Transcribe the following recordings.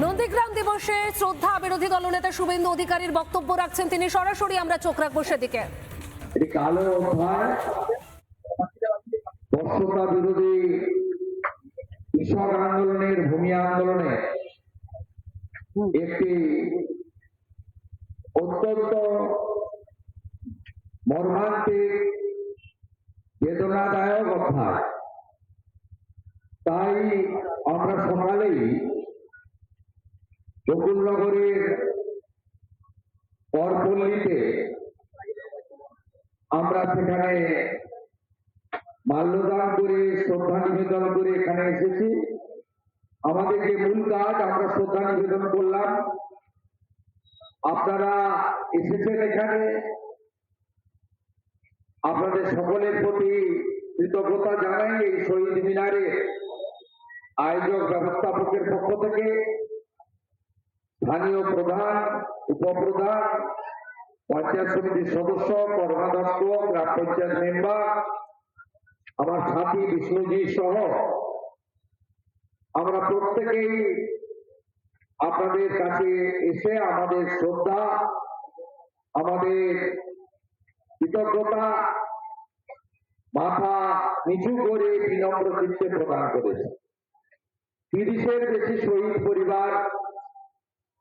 নন্দীগ্রাম দিবসে শ্রদ্ধা বিরোধী দলনেতা শুভেন্দু অধিকারীর বক্তব্য রাখছেন তিনি। সরাসরি আমরা চোখ রাখবো সেদিকে। এটি কালো অধ্যায়, বর্ষতা বিরোধী কৃষক আন্দোলনের, ভূমি আন্দোলনের একটি অত্যন্ত মর্মান্তিক, বেদনাদায়ক অধ্যায়। তাই আমরা সকালেই বকুলনগরের পরপল্লীতে আমরা সেখানে মাল্যদান করে, শ্রদ্ধা নিবেদন করে এখানে এসেছি। আমাদের যে মূল কাজ, আমরা শ্রদ্ধা নিবেদন করলাম, আপনারা এসেছেন এখানে। আপনাদের সকলের প্রতি কৃতজ্ঞতা জানাই। এই শহীদ মিনারে আয়োজক ব্যবস্থাপকের পক্ষ থেকে স্থানীয় প্রধান, উপপ্রধান, পঞ্চায়েত সমিতির সদস্য, কর্মাধ্যক্ষ, গ্রাম পঞ্চায়েত মেম্বার, আমার সাথী বিষ্ণুজি সহ আমরা প্রত্যেকেই আপনাদের কাছে এসে আমাদের শ্রদ্ধা, আমাদের কৃতজ্ঞতা মাথা নিচু করে বিনম্র চিত্তে প্রদান করেছে। 30-এর বেশি শহীদ পরিবার,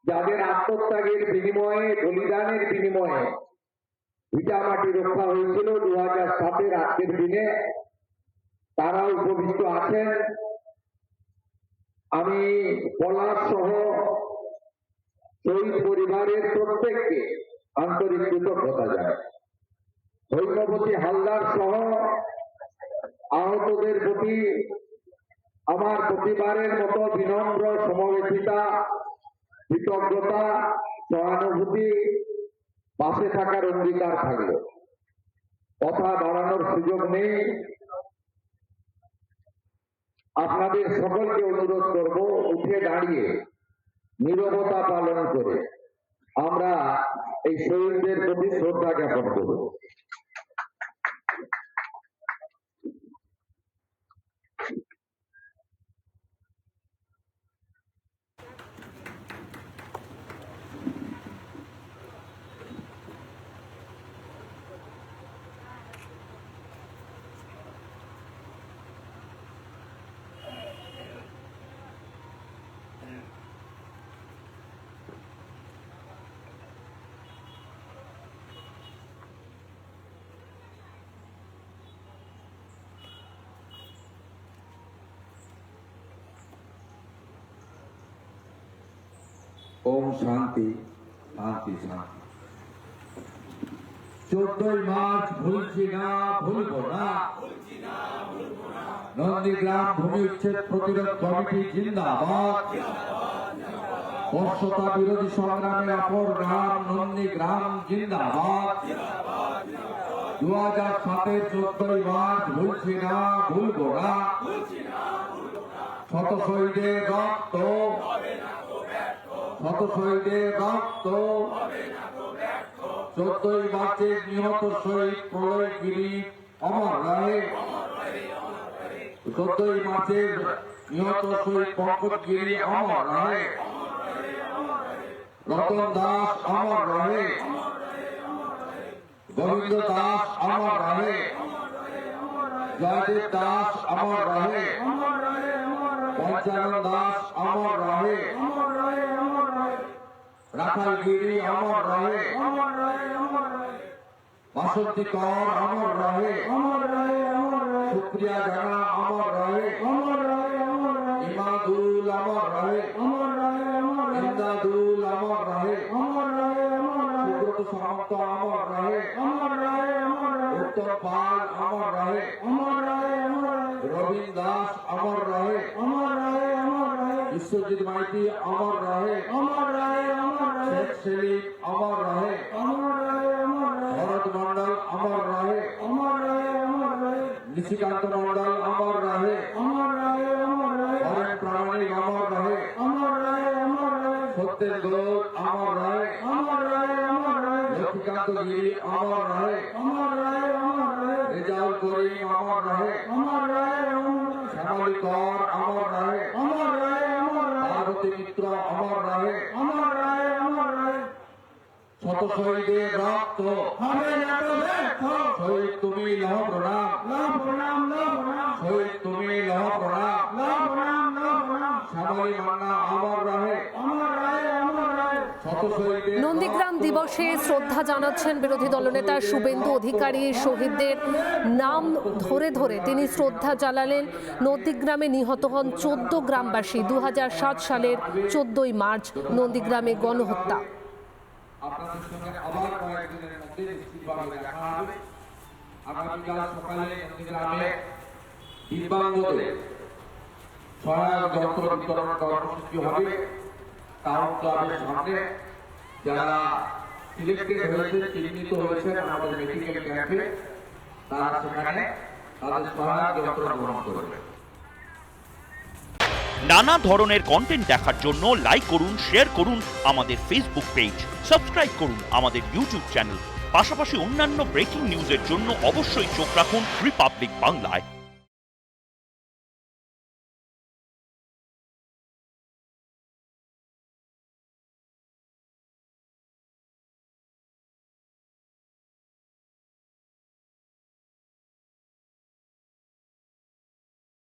যাদের আত্মত্যাগের বিনিময়ে, বলিদানের বিনিময়ে ভিটামাটি রক্ষা হয়েছিল 2007-এর আজকের দিনে, তারা উপবিষ্ট আছেন। আমি পলাশ সহ শহীদ পরিবারের প্রত্যেককে আন্তরিক কৃতজ্ঞতা জানাই। হৈমবতী হালদার সহ আহতদের প্রতি আমার প্রতিবারের মতো বিনম্র সমবেতিতা, কৃতজ্ঞতা, সহানুভূতি, পাশে থাকার অঙ্গীকার থাকলো। কথা বাড়ানোর সুযোগ নেই। আপনাদের সকলকে অনুরোধ করব, উঠে দাঁড়িয়ে নীরবতা পালন করে আমরা এই শহীদদের প্রতি শ্রদ্ধা জ্ঞাপন করব। ওম শান্তি শান্তি শান্তি। 14ই মার্চ ভুলছি না, ভুলবো না। নন্দীগ্রাম ভূমি উচ্ছেদ প্রতিরোধ কমিটি জিন্দাবাদ। বর্ষতা বিরোধী সংগ্রামের অপর নাম নন্দীগ্রাম জিন্দাবাদ। 2007-এর 14ই মার্চ ভুলছি না, ভুলবো না। শত শহীদের রক্ত, শত শহীদের রক্ত, 14ই মার্চের নিহত শহীদ প্রলয়গিরি অমর রহে। 14ই মার্চের নিহত শহীদ পঙ্কজগিরি অমর রহে। রতন দাস অমর রহে। গোবিন্দ দাস অমর রহে। জয়দেব দাস অমর রহে। পঞ্চানন দাস অমর রহে। রাখালগিরি অমর রহে। বাসন্তী কর অমর রহে। শুক্রিয়া জানা অমর রহে। ইমাদুল অমর রহে। ইন্দাদুল অমর রহে। সুব্রত সামন্ত অমর রহে। উত্তম পাল অমর রহে। রবীন দাস অমর রহে। বিশ্বজিৎ মাইতি অমর রহে। শেখ সেলিম অমর রহে। ভরত মন্ডল অমর রহে। নিশিকান্ত মন্ডল অমর রহে। হরেন প্রামাণিক অমর রহে। সত্যেন গৌর অমর রহে। লক্ষ্মীকান্ত গিরি অমর রহে। রেজাউল করিম অমর রহে। শ্যামলী কর অমর রহে। পার্বতী মিত্র অমর রহে, অমর রহে, অমর রহে। শত শহীদের রক্ত হবে না তো ব্যর্থ। শহীদ তুমি লহ প্রণাম, লহ প্রণাম, লহ প্রণাম। শহীদ তুমি লহ প্রণাম, লহ প্রণাম, লহ প্রণাম। শ্যামলী মান্না অমর রহে, অমর রহে, অমর রহে। শত শহীদের নন্দীগ্রাম দিবসে শ্রদ্ধা জানাচ্ছেন বিরোধী দলনেতা শুভেন্দু অধিকারী। শহীদদের নাম ধরে ধরে তিনি শ্রদ্ধা জানালেন। নন্দীগ্রামে নিহত হন 14 গ্রামবাসী। 2007 সালের 14ই মার্চ নন্দীগ্রামে গণহত্যা। আপনাদের সঙ্গে আবার কয়েকদিনের মধ্যে নিশ্চিতভাবে দেখা হবে। আগামীকাল সকালে নন্দীগ্রামে দিব্যাঙ্গদের সহায়ক যন্ত্র বিতরণ কর্মসূচি হবে টাউন ক্লাবের সামনে। যারা সিলেক্টেড হয়েছে, চিহ্নিত হয়েছেন আমাদের মেডিকেল ক্যাম্পে, তারা সেখানে তাদের সহায়ক যন্ত্র গ্রহণ করবে। নানা ধরনের কন্টেন্ট দেখার জন্য লাইক করুন, শেয়ার করুন আমাদের ফেসবুক পেজ, সাবস্ক্রাইব করুন আমাদের ইউটিউব চ্যানেল। পাশাপাশি অন্যান্য ব্রেকিং নিউজের জন্য অবশ্যই চোখ রাখুন রিপাবলিক বাংলায়।